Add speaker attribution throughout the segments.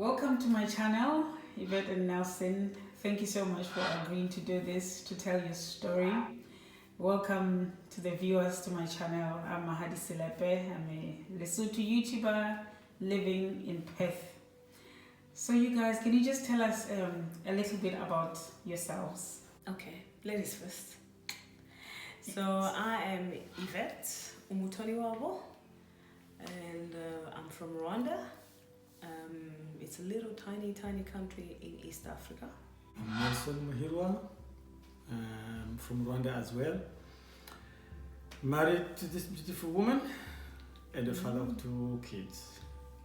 Speaker 1: Welcome to my channel, Yvette and Nelson. Thank you so much for agreeing to do this, to tell your story. Welcome to the viewers to my channel. I'm Mahadi Silepe. I'm a Lesotho YouTuber living in Perth. So you guys, can you just tell us a little bit about yourselves?
Speaker 2: Okay, ladies first. So I am Yvette Umutoniwabo, and I'm from Rwanda. It's a little tiny country in East Africa.
Speaker 3: I'm Nelson Muhirwa. I'm from Rwanda as well. Married to this beautiful woman and a father of 2 kids.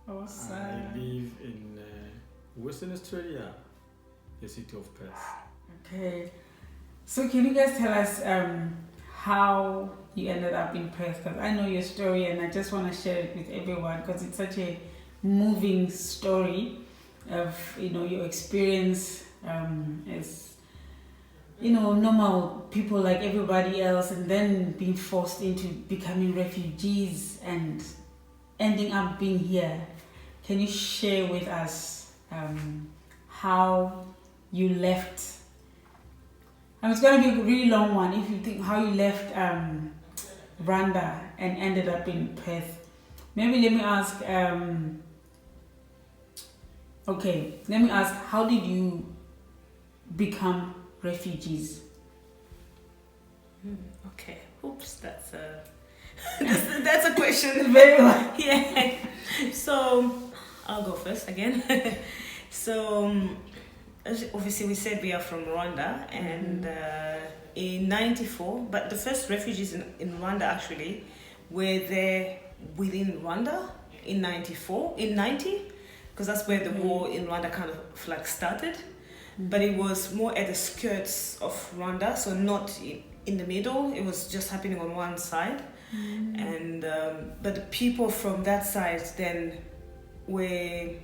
Speaker 1: Awesome.
Speaker 3: I live in Western Australia, the city of Perth.
Speaker 1: Okay. So can you guys tell us how you ended up in Perth? Because I know your story and I just want to share it with everyone because it's such a moving story of your experience as normal people like everybody else, and then being forced into becoming refugees and ending up being here. Can you share with us how you left? And it's going to be a really long one if you think how you left Rwanda and ended up in Perth. Maybe let me ask how did you become refugees?
Speaker 2: Okay, oops, that's a question.
Speaker 1: Very well.
Speaker 2: Yeah. So I'll go first again. So obviously we said we are from Rwanda, and in 94, but the first refugees in Rwanda actually were there within Rwanda in 90, because that's where the war in Rwanda kind of like started. But it was more at the skirts of Rwanda, so not in the middle. It was just happening on one side. And but the people from that side then were,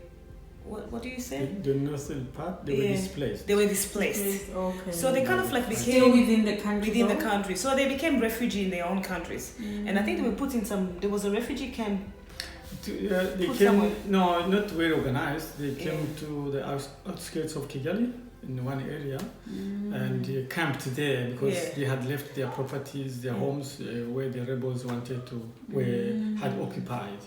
Speaker 2: what do you say?
Speaker 3: The northern part, they were displaced.
Speaker 2: They were displaced.
Speaker 1: Okay.
Speaker 2: So they kind of like became
Speaker 1: still within the country.
Speaker 2: Within the country. So they became refugee in their own countries. And I think they were put in there was a refugee camp.
Speaker 3: They came, no, not well organized. They came to the outskirts of Kigali in one area and they camped there because they had left their properties, their homes where the rebels wanted to, had occupied.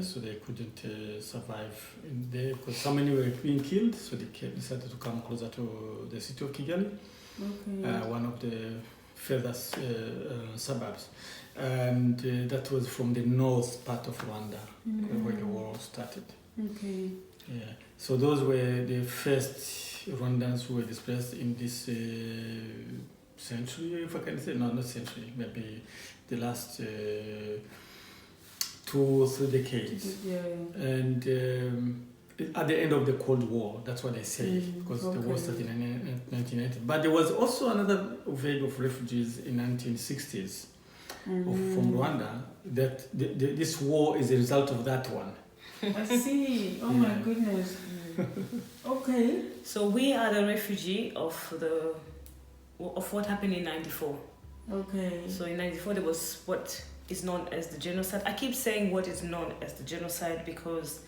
Speaker 3: So they couldn't survive in there because so many were being killed, so they decided to come closer to the city of Kigali, one of the furthest suburbs. And that was from the north part of Rwanda, where the war started.
Speaker 1: Okay.
Speaker 3: Yeah. So those were the first Rwandans who were displaced in this century, if I can say. No, not century, maybe the last 2 or 3 decades.
Speaker 1: Yeah.
Speaker 3: And at the end of the Cold War, that's what they say, because the war started in 1990. But there was also another wave of refugees in 1960s. From Rwanda, that this war is a result of that one.
Speaker 1: I see. Oh my goodness. Okay.
Speaker 2: So we are the refugee of what happened in 94.
Speaker 1: Okay.
Speaker 2: So in 94 there was what is known as the genocide. I keep saying what is known as the genocide because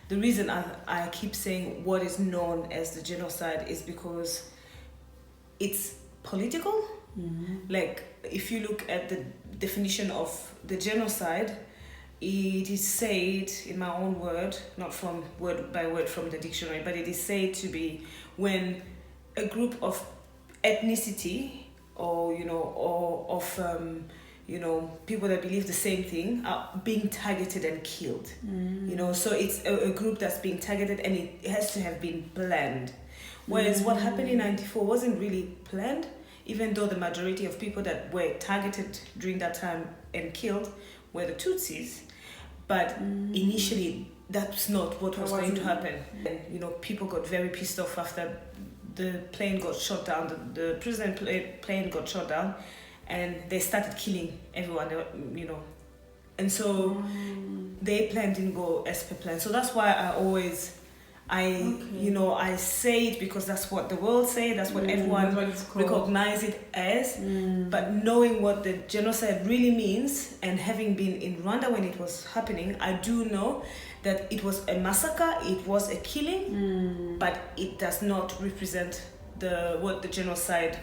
Speaker 2: the reason I keep saying what is known as the genocide is because it's political. Like if you look at the definition of the genocide, it is said, in my own word, not from word by word from the dictionary, but it is said to be when a group of ethnicity or people that believe the same thing are being targeted and killed. So it's a group that's being targeted and it has to have been planned. Whereas what happened in 94 wasn't really planned, even though the majority of people that were targeted during that time and killed were the Tutsis. But initially, that's not what was going to happen. And, people got very pissed off after the plane got shot down, the president plane got shot down, and they started killing everyone, And so their plan didn't go as per plan. So that's why I say it because that's what the world say, that's what everyone recognize it as. But knowing what the genocide really means and having been in Rwanda when it was happening, I do know, that it was a massacre, it was a killing, but it does not represent what the genocide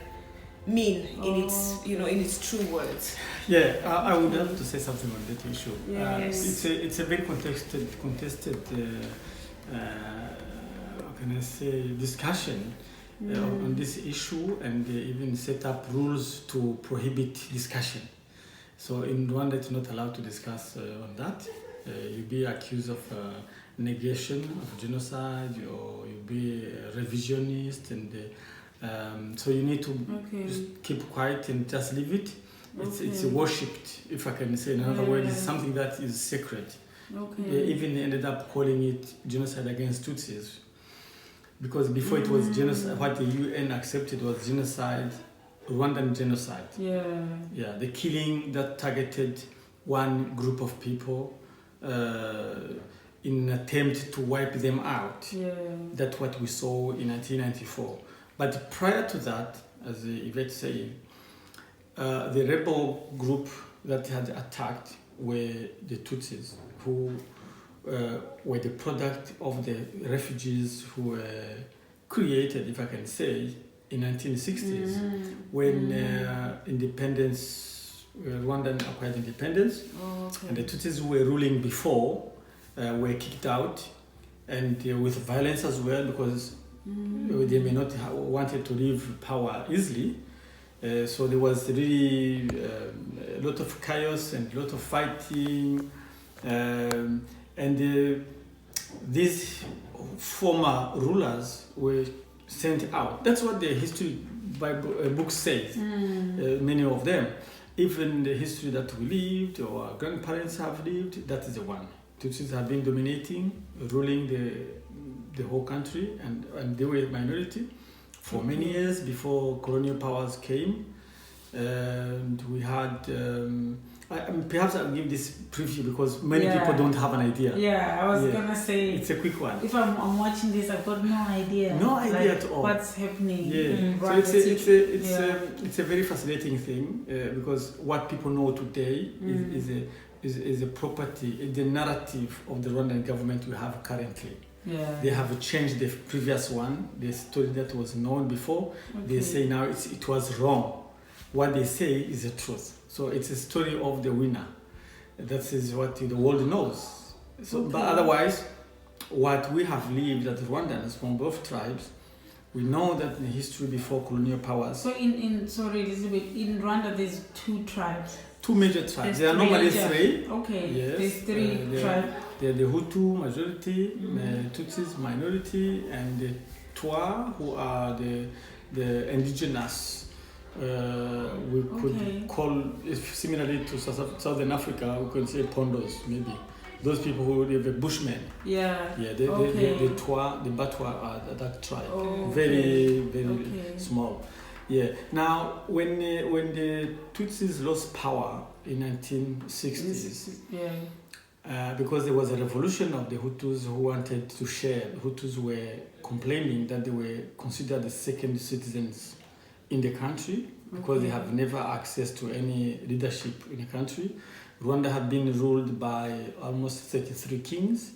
Speaker 2: mean in its true words.
Speaker 3: Yeah, I would have to say something on that issue.
Speaker 1: Yes.
Speaker 3: It's a very contested how can I say, discussion on this issue, and they even set up rules to prohibit discussion. So in Rwanda, it's not allowed to discuss on that. You'll be accused of negation of genocide, or you'll be a revisionist, and so you need to just keep quiet and just leave it. It's worshipped, if I can say. In other words, it's something that is sacred. They even ended up calling it genocide against Tutsis, because before it was genocide, what the UN accepted was genocide, Rwandan genocide. Yeah, the killing that targeted one group of people in an attempt to wipe them out. That's what we saw in 1994. But prior to that, as Yvette said, the rebel group that had attacked were the Tutsis, who were the product of the refugees who were created, if I can say, in 1960s, when Rwandan acquired independence, and the Tutsis who were ruling before were kicked out, and with violence as well, because they may not have wanted to leave power easily. So there was really a lot of chaos and a lot of fighting, and these former rulers were sent out. That's what the history book says, many of them. Even the history that we lived, or our grandparents have lived, that is the one. Tutsis have been dominating, ruling the whole country, and they were a minority for many years before colonial powers came. And we had, perhaps I'll give this preview because many people don't have an idea.
Speaker 1: Yeah, I was gonna say,
Speaker 3: it's a quick one.
Speaker 1: If I'm watching this, I've got no idea.
Speaker 3: No idea at all.
Speaker 1: What's happening?
Speaker 3: So it's a very fascinating thing because what people know today is a property, the narrative of the Rwandan government we have currently. They have changed the previous one, the story that was known before. They say now it was wrong. What they say is the truth. So it's a story of the winner. That is what the world knows. So, but otherwise, what we have lived as Rwandans from both tribes, we know that in the history before colonial powers.
Speaker 1: So sorry Elizabeth, in Rwanda there's two tribes.
Speaker 3: Two major tribes. There are normally three.
Speaker 1: Okay.
Speaker 3: Yes.
Speaker 1: There's three tribes.
Speaker 3: They're the Hutu majority, Tutsis minority, and the Twa, who are the indigenous. We could call, similarly to Southern Africa, we could say Pondos, maybe. Those people who live in Bushmen. The Twa, the Batwa are that tribe. Very small. Now, when the Tutsis lost power in 1960s, because there was a revolution of the Hutus who wanted to share. The Hutus were complaining that they were considered the second citizens in the country because they have never access to any leadership in the country. Rwanda had been ruled by almost 33 kings,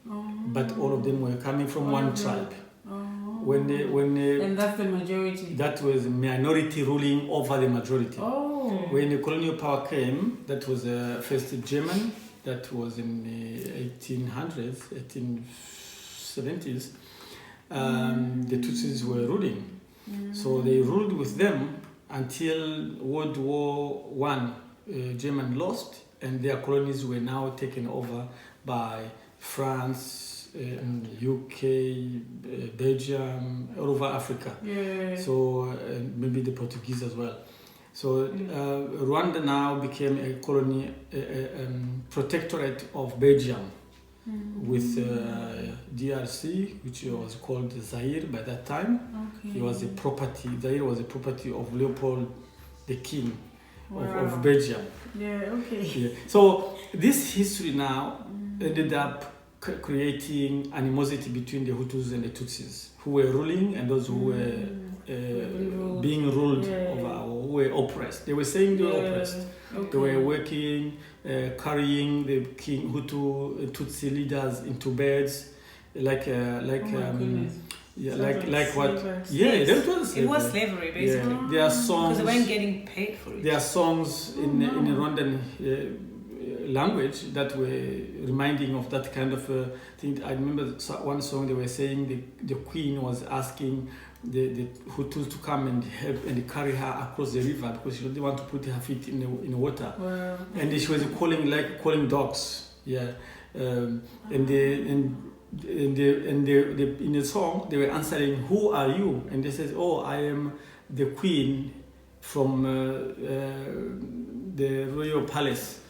Speaker 3: but all of them were coming from one tribe.
Speaker 1: And that's the majority.
Speaker 3: That was a minority ruling over the majority. When the colonial power came, that was first German. That was in the 1800s, 1870s. The Tutsis were ruling. So they ruled with them until World War I. German lost, and their colonies were now taken over by France, UK, Belgium, all over Africa. So maybe the Portuguese as well. So Rwanda now became a colony, protectorate of Belgium, with DRC, which was called Zaire by that time. It was a property. Zaire was a property of Leopold, the king of Belgium. So this history now ended up creating animosity between the Hutus and the Tutsis, who were ruling and those who were being ruled over, who were were oppressed. They were saying they were oppressed.
Speaker 1: Okay.
Speaker 3: They were working, carrying the King Hutu Tutsi leaders into beds, like yeah, like what? Yeah, that was slavery.
Speaker 2: It was slavery, basically.
Speaker 3: Yeah. There are songs.
Speaker 2: Because they weren't getting paid for it.
Speaker 3: There are songs in the Rwandan language that were reminding of that kind of thing. I remember one song they were saying the queen was asking the Hutus to come and help and carry her across the river because she didn't want to put her feet in the water.
Speaker 1: Wow.
Speaker 3: And she was calling dogs. Yeah, and in the song they were answering, "Who are you?" And they said, "Oh, I am the queen from the royal palace."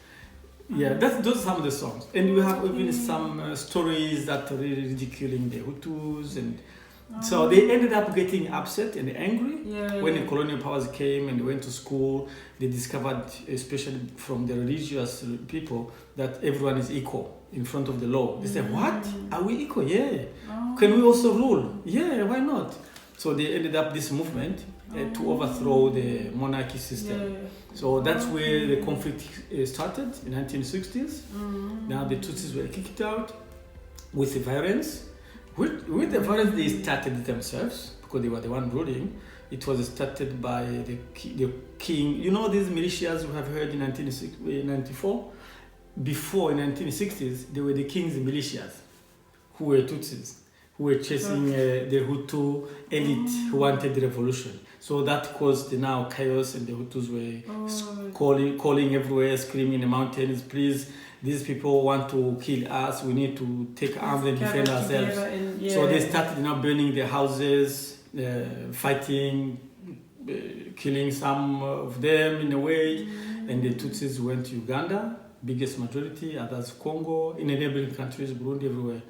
Speaker 3: Yeah, those are some of the songs, and we have even some stories that are really ridiculing the Hutus, and so they ended up getting upset and angry when the colonial powers came and they went to school. They discovered, especially from the religious people, that everyone is equal in front of the law. They said, "What? Are we equal? Yeah. Can we also rule? Yeah, why not?" So they ended up this movement to overthrow the monarchy system. So that's where the conflict started in 1960s. Now the Tutsis were kicked out with the violence. With the violence they started themselves because they were the one ruling. It was started by the king. You know these militias we have heard in 1994? Before in 1960s, they were the king's militias who were Tutsis, who were chasing the Hutu elite who wanted the revolution. So that caused now chaos, and the Hutus were calling everywhere, screaming in the mountains, "Please, these people want to kill us. We need to take arms and defend ourselves." So they started now burning their houses, fighting, killing some of them in a way. And the Tutsis went to Uganda, biggest majority, others Congo, in the neighboring countries, Burundi, everywhere.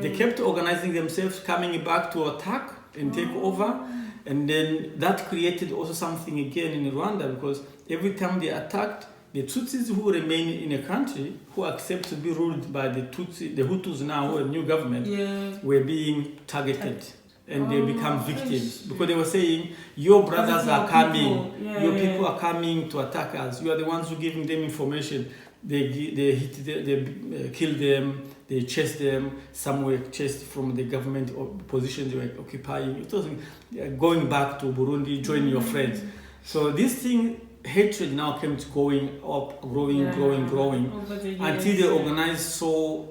Speaker 3: They kept organizing themselves, coming back to attack and take over. And then that created also something again in Rwanda, because every time they attacked, the Tutsis who remain in a country, who accept to be ruled by the Hutus now, who are new government, were being targeted. And they become victims because they were saying, "Your brothers are coming, your people are coming to attack us. You are the ones who are giving them information." They kill them, they chase them. Some were chased from the government positions they were occupying. It was going back to Burundi, join your friends. So this thing, hatred now came to going up, growing, until they organized so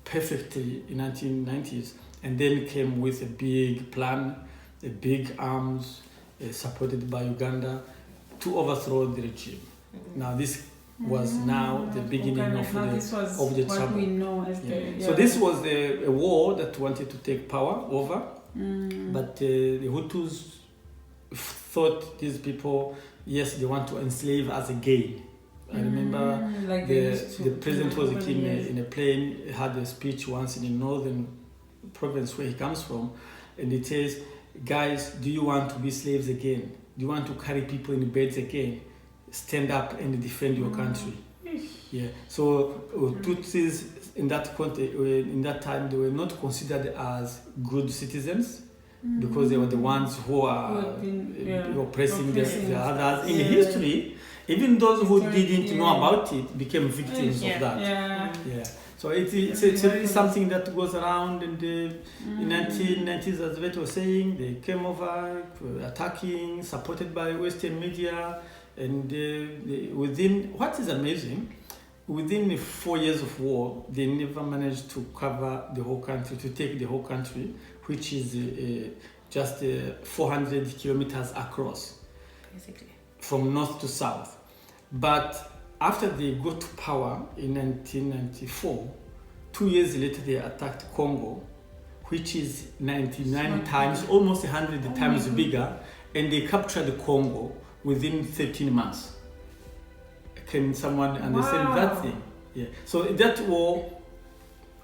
Speaker 3: perfectly in 1990s, and then came with a big plan, a big arms, supported by Uganda, to overthrow the regime. Now this was now the beginning of the trouble.
Speaker 1: We know as
Speaker 3: So this was a war that wanted to take power over, but the Hutus thought these people, yes, they want to enslave us again. I remember the president was in a plane, had a speech once in the northern province where he comes from, and it says, "Guys, do you want to be slaves again? Do you want to carry people in beds again? Stand up and defend your country." Yeah. So Tutsis in that time they were not considered as good citizens because they were the ones who are oppressing the others. In history, even those who didn't know about it became victims of that. Yeah. So it's really something that goes around, and in 1990s, as Yvette was saying, they came over attacking, supported by Western media, and what is amazing, within 4 years of war, they never managed to cover the whole country, to take the whole country, which is just 400 kilometers across, basically, from north to south. But after they got to power in 1994, 2 years later they attacked Congo, which is 99 times, almost 100 times bigger, and they captured Congo within 13 months. Can someone understand that thing? Yeah. So that war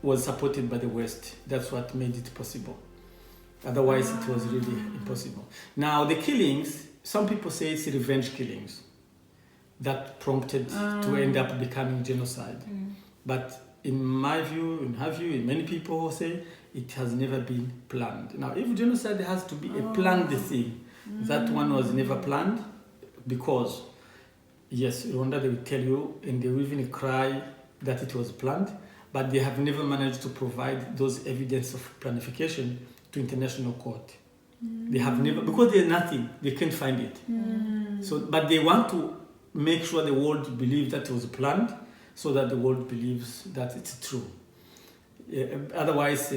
Speaker 3: was supported by the West. That's what made it possible. Otherwise, it was really impossible. Now, the killings, some people say it's revenge killings that prompted to end up becoming genocide. But in my view, in her view, in many people who say it has never been planned. Now, if genocide has to be a planned thing, that one was never planned, because, yes, Rwanda, they will tell you, and they will even cry that it was planned, but they have never managed to provide those evidence of planification to international court. They have never, because there's nothing, they can't find it. So, but they want to make sure the world believes that it was planned, so that the world believes that it's true. Otherwise,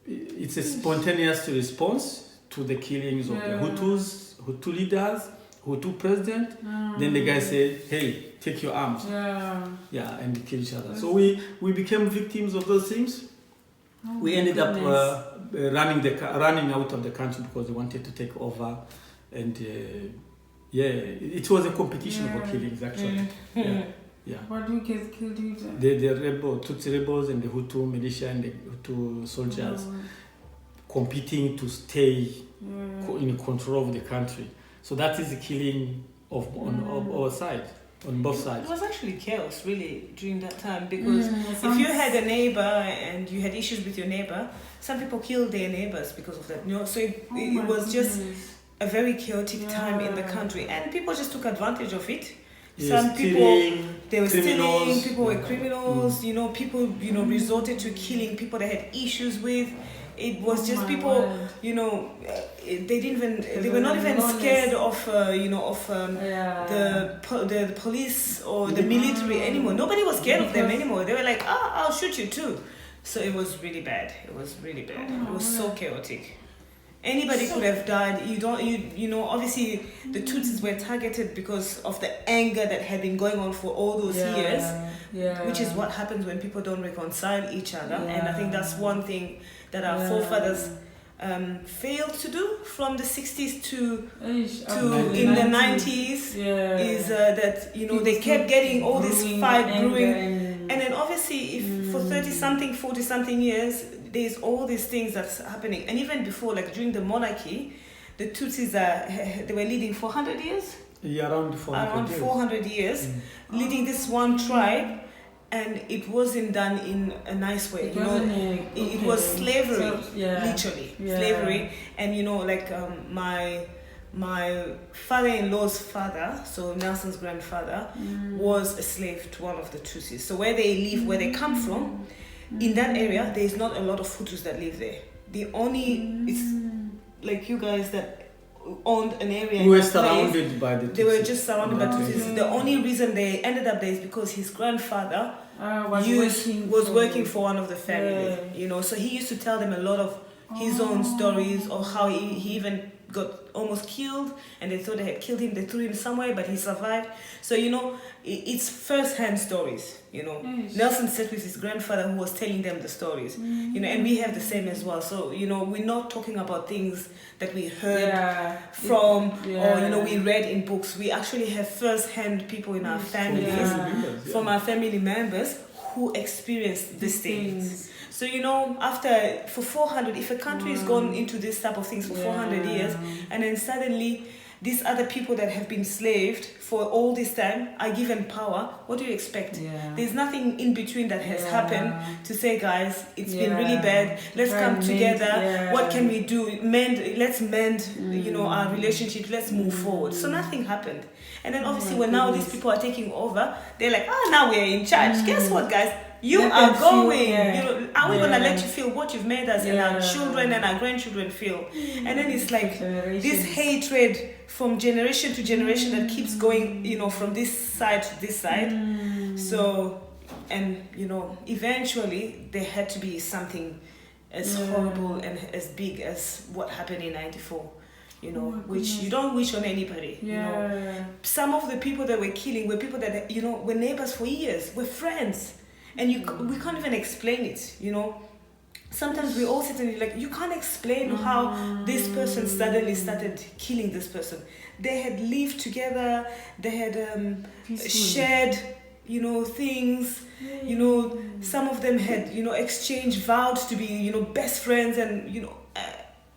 Speaker 3: it's a spontaneous response to the killings of the Hutu leaders, Hutu president. Then the guy said, "Hey, take your arms." And they kill each other. So we became victims of those things. We ended up running out of the country because they wanted to take over, and it was a competition for killings actually.
Speaker 1: What do you get killed with?
Speaker 3: The Tutsi rebels and the Hutu militia and the Hutu soldiers competing to stay in control of the country. So that is the killing on our side, on both sides.
Speaker 2: It was actually chaos, really, during that time, because if you had a neighbor and you had issues with your neighbor, some people killed their neighbors because of that. So it was just a very chaotic time in the country, and people just took advantage of it. Some people, they were stealing, people were criminals, people, resorted to killing people they had issues with. It was just people, they were not even scared of, the police or the military anymore. Nobody was scared of them anymore. They were like, I'll shoot you too. So it was really bad. It was really bad. It was so chaotic. Anybody could have died. Obviously the Tutsis were targeted because of the anger that had been going on for all those years, which is what happens when people don't reconcile each other. And I think that's one thing that our forefathers failed to do from the 60s to in the 90s is that they kept getting all this fight brewing, and then obviously if for 30-something, 40-something years there's all these things that's happening. And even before, like during the monarchy, the Tutsis they were leading 400 years?
Speaker 3: Around
Speaker 2: 400 years, leading this one tribe, and it wasn't done in a nice way. It was slavery, literally slavery. And my father-in-law's father, so Nelson's grandfather, was a slave to one of the Tutsis. So where they live, where they come from, in that area, there is not a lot of Hutus that live there. It's like you guys that owned an area.
Speaker 3: We were surrounded by the Tutsis.
Speaker 2: They were just surrounded by Tutsis. The only reason they ended up there is because his grandfather was working for one of the family. So he used to tell them a lot of his own stories of how he even got almost killed, and they thought they had killed him. They threw him somewhere, but he survived. So it's first-hand stories. Nelson sat with his grandfather who was telling them the stories. And we have the same as well. So we're not talking about things that we heard from or we read in books. We actually have first-hand people in our families, from our family members who experienced these things. So for 400, if a country has gone into this type of things for 400 years, and then suddenly these other people that have been slaved for all this time are given power, what do you expect? There's nothing in between that has happened to say, guys, it's been really bad. Let's come together. What can we do? Let's mend, our relationship. Let's move forward. So nothing happened. And then obviously when now these people are taking over, they're like, now we're in charge. Guess what, guys? You are going. Are we gonna let you feel what you've made us and our children and our grandchildren feel? And then it's like this hatred from generation to generation that keeps going, from this side to this side. So, and eventually there had to be something as horrible and as big as what happened in '94. Which you don't wish on anybody. Some of the people that were killing were people that were neighbors for years, were friends. And we can't even explain it, Sometimes we all sit and like, you can't explain how this person suddenly started killing this person. They had lived together, they had shared, things, some of them had, exchanged vows to be, best friends, and,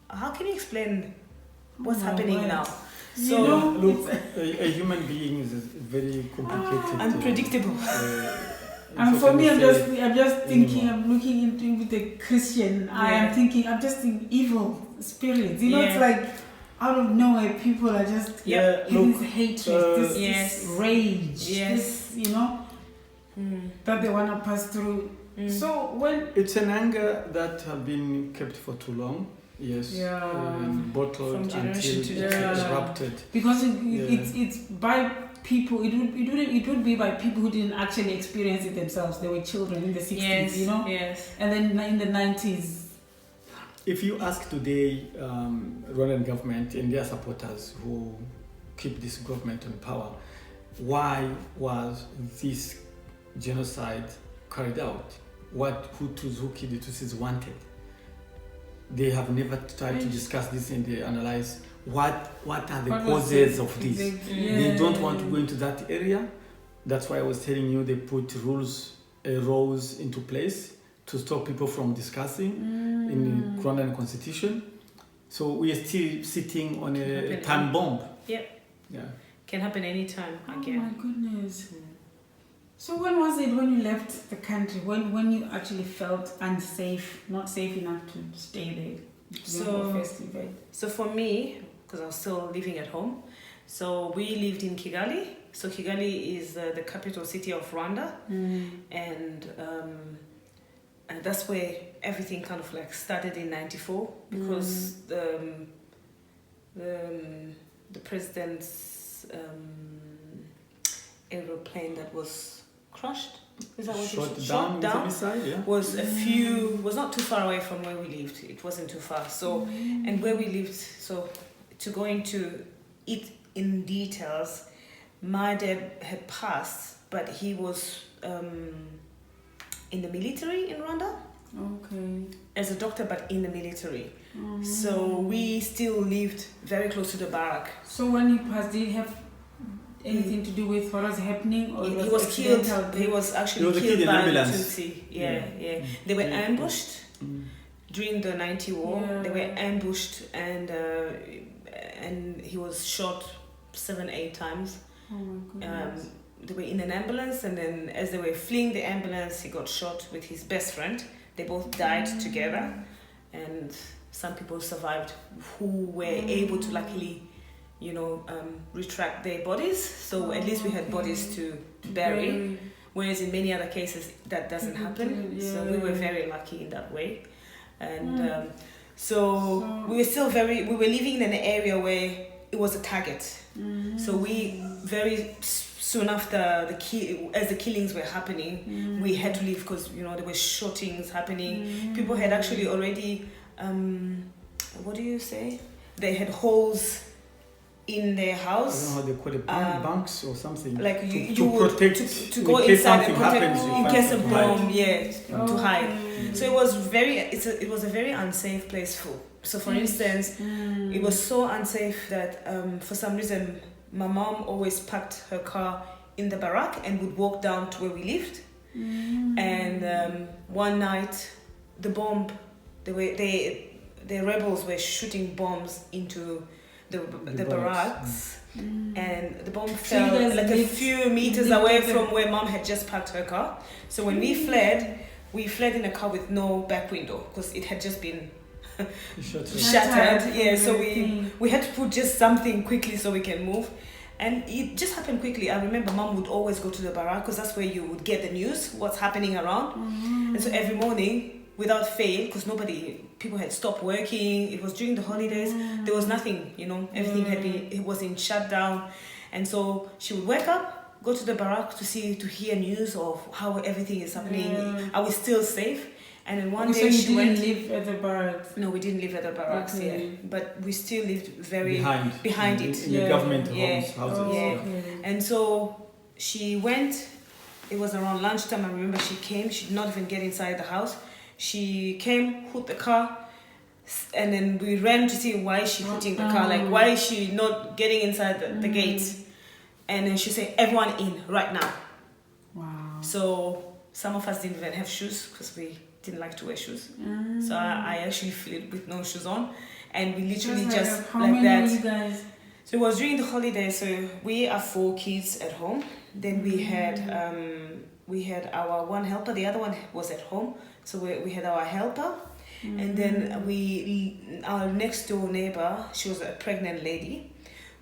Speaker 2: how can you explain what's happening now? So
Speaker 3: look, a human being is very complicated,
Speaker 2: unpredictable.
Speaker 1: And for me, I'm just thinking. I'm looking into with a Christian. I'm just thinking evil spirits. It's like out of nowhere, people are just this hatred, this rage, this, that they want to pass through. So when
Speaker 3: it's an anger that have been kept for too long, bottled until it's erupted.
Speaker 1: Because it's by people. It would be by people who didn't actually experience it themselves. They were children in the 60s,
Speaker 2: Yes.
Speaker 1: and then in the 90s.
Speaker 3: If you ask today, Rwandan government and their supporters who keep this government in power, why was this genocide carried out? What Hutus who killed the Tutsis wanted? They have never tried to discuss this and they analyze what are the causes of this. They don't want to go into that area. That's why I was telling you they put rules into place to stop people from discussing in the Rwandan constitution. So we are still sitting on a time bomb.
Speaker 2: Yeah. Can happen anytime again.
Speaker 1: Oh my goodness. So when was it when you left the country? When you actually felt unsafe, not safe enough to stay there?
Speaker 2: So for me, because I was still living at home, so we lived in Kigali. So Kigali is the capital city of Rwanda, and that's where everything kind of like started in '94 because the president's aeroplane that was crushed. Is that what shot down? Was not too far away from where we lived. It wasn't too far. So and where we lived. So to go into it in details, my dad had passed, but he was in the military in Rwanda.
Speaker 1: Okay.
Speaker 2: As a doctor, but in the military. So we still lived very close to the barrack.
Speaker 1: So when he passed, did he have anything to do with what was happening, or
Speaker 2: he was killed? He was actually killed by the Tutsi. Yeah. They were ambushed during the 90 war. They were ambushed and he was shot 7-8 times.
Speaker 1: Oh my goodness.
Speaker 2: They were in an ambulance, and then as they were fleeing the ambulance, he got shot with his best friend. They both died together, and some people survived who were able to luckily, retract their bodies. So at least we had bodies to bury, whereas in many other cases that doesn't happen. So we were very lucky in that way, and so we were living in an area where it was a target. So we very soon after as the killings were happening, we had to leave because there were shootings happening. People had actually already what do you say? They had holes in their house.
Speaker 3: I don't know how they call it, banks or something.
Speaker 2: Like
Speaker 3: to protect
Speaker 2: to go inside and protect
Speaker 3: happens,
Speaker 2: in case of bomb, to hide. So it was a very unsafe place for. So for instance, it was so unsafe that for some reason my mom always parked her car in the barrack and would walk down to where we lived. And one night, the rebels were shooting bombs into the barracks, and the bomb fell like a few meters away from where mom had just parked her car. So when we fled in a car with no back window because it had just been shattered. Yeah, so we had to put just something quickly so we can move. And it just happened quickly. I remember mom would always go to the barrack because that's where you would get the news, what's happening around. And so every morning, without fail, because people had stopped working, it was during the holidays, there was nothing, everything it was in shutdown. And so she would wake up, go to the barrack to hear news of how everything is happening. Are we still safe? And then one day she went.
Speaker 1: You didn't live at the barracks?
Speaker 2: No, we didn't live at the barracks, but we still lived very behind it.
Speaker 3: In the government houses.
Speaker 2: And so she went, it was around lunchtime, I remember she came, she did not even get inside the house. She came, hooked the car, and then we ran to see why she hooking the car, like why is she not getting inside the gate. And then she said, everyone in right now.
Speaker 1: Wow.
Speaker 2: So some of us didn't even have shoes because we didn't like to wear shoes. So I actually fled with no shoes on, and we literally just
Speaker 1: how
Speaker 2: like
Speaker 1: many
Speaker 2: that.
Speaker 1: Were you guys?
Speaker 2: So it was during the holidays. So we are 4 kids at home. Then we had our one helper. The other one was at home. So we had our helper, And then our next door neighbor, she was a pregnant lady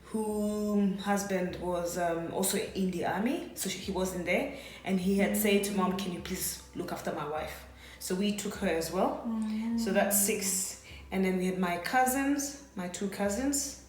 Speaker 2: whose husband was also in the army, so he wasn't there, and he had said to Mom, can you please look after my wife? So we took her as well. So that's 6. And then we had my two cousins.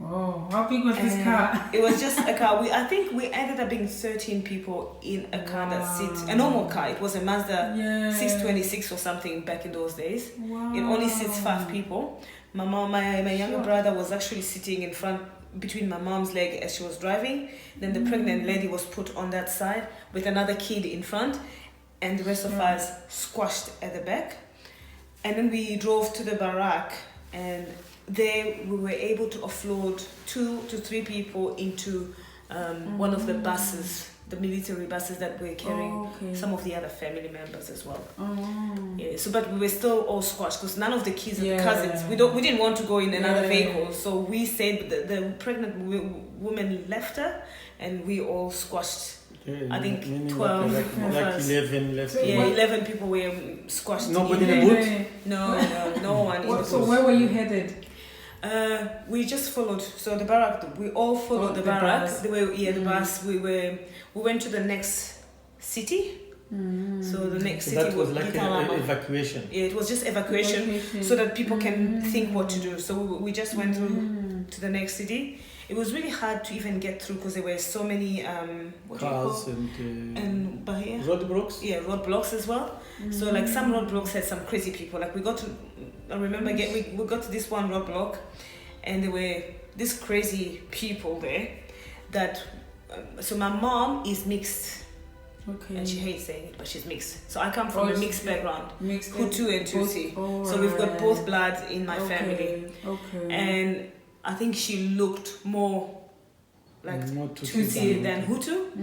Speaker 1: Oh, how big was this car?
Speaker 2: It was just a car. I think we ended up being 13 people in a car that sits, a normal car. It was a Mazda 626 or something back in those days.
Speaker 1: Wow.
Speaker 2: It only sits 5 people. My mom, my younger brother was actually sitting in front between my mom's leg as she was driving. Then the pregnant lady was put on that side with another kid in front, and the rest of us squashed at the back. And then we drove to the barrack, and there we were able to offload 2 to 3 people into one of the buses, the military buses that were carrying some of the other family members as well. Yeah, so but we were still all squashed because none of the kids and the cousins, we didn't want to go in another vehicle, so we stayed. The pregnant woman left her, and we all squashed. I think 12
Speaker 3: like 11 left.
Speaker 2: Yeah, 11 people were squashed.
Speaker 3: Nobody in the boot?
Speaker 2: No one in the boot.
Speaker 1: So where were you headed?
Speaker 2: We just followed. So the barrack, we all followed the barrack. The bus. We went to the next city. So the next city
Speaker 3: that was like an evacuation.
Speaker 2: Yeah, it was just evacuation so that people can think what to do. So we just went through to the next city. It was really hard to even get through because there were so many
Speaker 3: cars and
Speaker 2: roadblocks. Yeah, roadblocks as well. So like some roadblocks had some crazy people. Like I remember we got to this one roadblock, and there were these crazy people there. That so my mom is mixed. And she hates saying it, but she's mixed. So I come from a mixed background, Hutu and Tutsi. So we've got both bloods in my family. And I think she looked more like Tutsi than Hutu.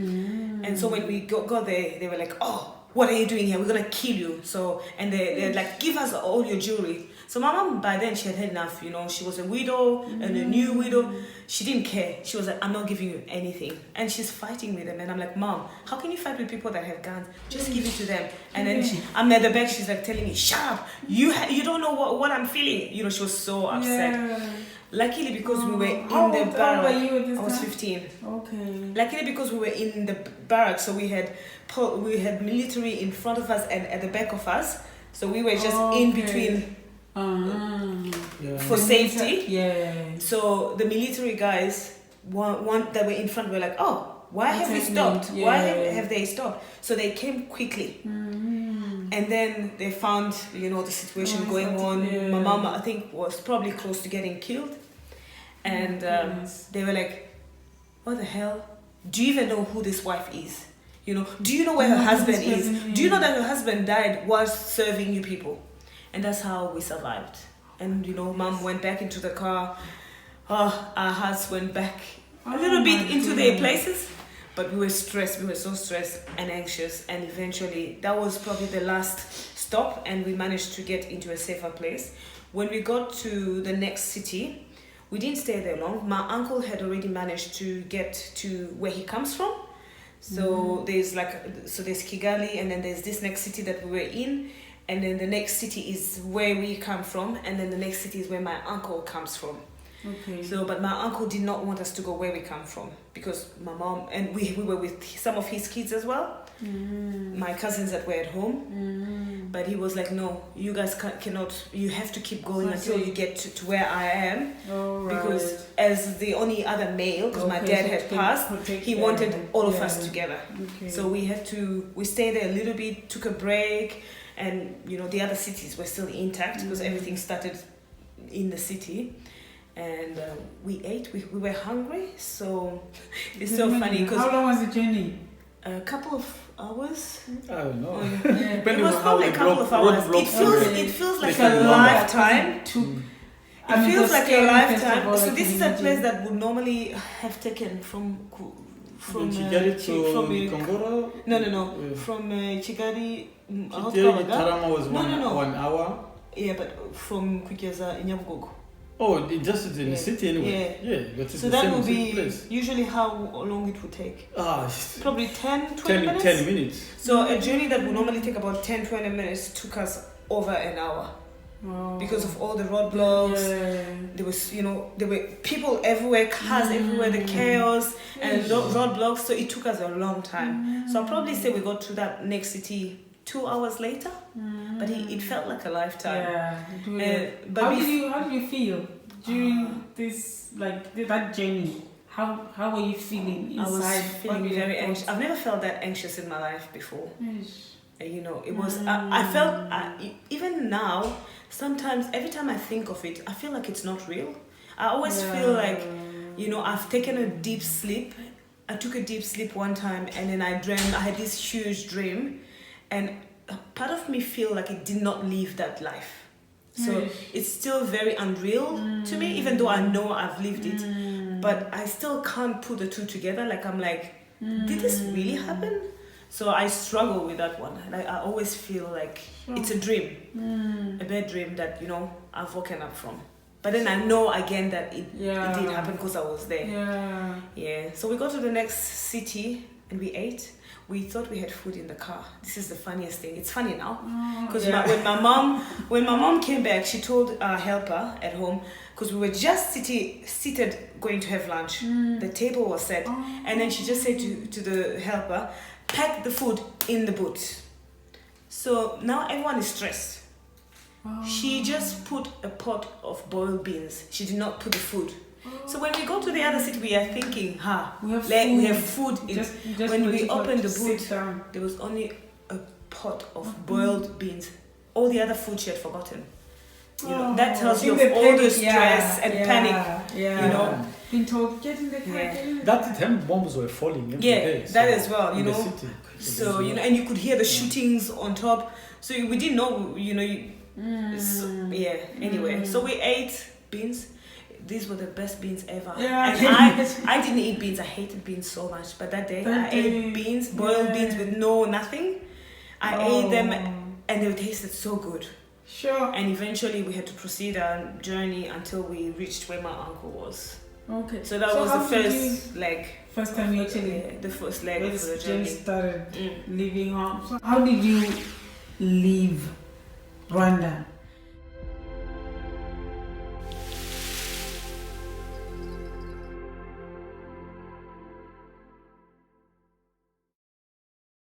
Speaker 2: And so when we got there, they were like, oh, what are you doing here? We're going to kill you. So, and they're like, give us all your jewelry. So my mom, by then, she had had enough. You know, she was a widow and a new widow. She didn't care. She was like, I'm not giving you anything. And she's fighting with them. And I'm like, Mom, how can you fight with people that have guns? Just give it to them. And then I'm at the back. She's like telling me, shut up. You don't know what I'm feeling. You know, she was so upset. Luckily, because we were in the barrack, I was 15. Luckily, because we were in the barrack, so we had military in front of us and at the back of us. So we were just in between for safety. So the military guys, one that were in front, were like, oh, why have we stopped? Why have they stopped? So they came quickly. And then they found, the situation going on. My mom, I think, was probably close to getting killed. And they were like, what the hell? Do you even know who this wife is? Do you know where her husband is? Do you know that her husband died while serving you people? And that's how we survived. And, Mom went back into the car. Our hearts went back a little bit into their places. But we were stressed. We were so stressed and anxious. And eventually, that was probably the last stop. And we managed to get into a safer place. When we got to the next city, we didn't stay there long. My uncle had already managed to get to where he comes from. So there's Kigali, and then there's this next city that we were in. And then the next city is where we come from. And then the next city is where my uncle comes from. So, but my uncle did not want us to go where we come from because my mom and we were with some of his kids as well, my cousins that were at home. But he was like, no, you guys cannot. You have to keep going until you get to where I am, because as the only other male, because my dad had passed, he wanted all of us together. So we stayed there a little bit, took a break, and the other cities were still intact because everything started in the city. And we ate. We were hungry, so it's so funny. Because
Speaker 1: how long was the journey?
Speaker 2: A couple of hours.
Speaker 3: I don't know.
Speaker 2: It was probably a couple of hours. It feels like a lifetime. It feels like a lifetime. So this is a place that would normally have taken from
Speaker 3: Kigali to Kongoro?
Speaker 2: No. From Kigali.
Speaker 3: Tarama was 1 hour.
Speaker 2: Yeah, but from Kwikeza in Nyabugogo.
Speaker 3: Oh, just in the city anyway. Yeah, but it's
Speaker 2: so
Speaker 3: the
Speaker 2: that would be
Speaker 3: place.
Speaker 2: Usually how long it would take? Probably 10, 20 minutes?
Speaker 3: 10 minutes.
Speaker 2: So a journey that would normally take about 10, 20 minutes took us over an hour. because of all the roadblocks. There was, there were people everywhere, cars everywhere, the chaos and roadblocks. So it took us a long time. So I'll probably say we got to that next city 2 hours later, but it felt like a lifetime. But
Speaker 1: how did you feel during this, like that journey? How were you feeling inside?
Speaker 2: I was feeling very anxious. I've never felt that anxious in my life before. It was. I felt even now. Sometimes, every time I think of it, I feel like it's not real. I always feel like, I've taken a deep sleep. I took a deep sleep one time, and then I dreamed. I had this huge dream, and part of me feel like it did not live that life. So it's still very unreal to me, even though I know I've lived it. But I still can't put the two together. Like, I'm like, did this really happen? So I struggle with that one. Like, I always feel like it's a dream, a bad dream that, I've woken up from. But then I know again that it did happen because I was there. So we got to the next city and we ate. We thought we had food in the car. This is the funniest thing. It's funny now because when my mom came back, she told our helper at home, because we were just seated going to have lunch. The table was set, and then she just said to the helper, pack the food in the boot. So now everyone is stressed. She just put a pot of boiled beans. She did not put the food. So when we go to the other city, we are thinking, we have food. Just when we opened the boot, there was only a pot of boiled beans. All the other food she had forgotten. That tells you of all the stress and panic.
Speaker 1: Being told, get in the car,
Speaker 3: That time bombs were falling every day.
Speaker 2: That as well,
Speaker 3: in the city.
Speaker 2: So, and you could hear the shootings on top. So we didn't know, anyway. So we ate beans. These were the best beans ever. And I didn't eat beans. I hated beans so much. But that day, I ate beans, boiled beans with nothing. I ate them and they tasted so good. And eventually we had to proceed our journey until we reached where my uncle was. So that was the first leg.
Speaker 1: First time you actually...
Speaker 2: the first leg of the
Speaker 1: journey started leaving home. So how did you leave Rwanda?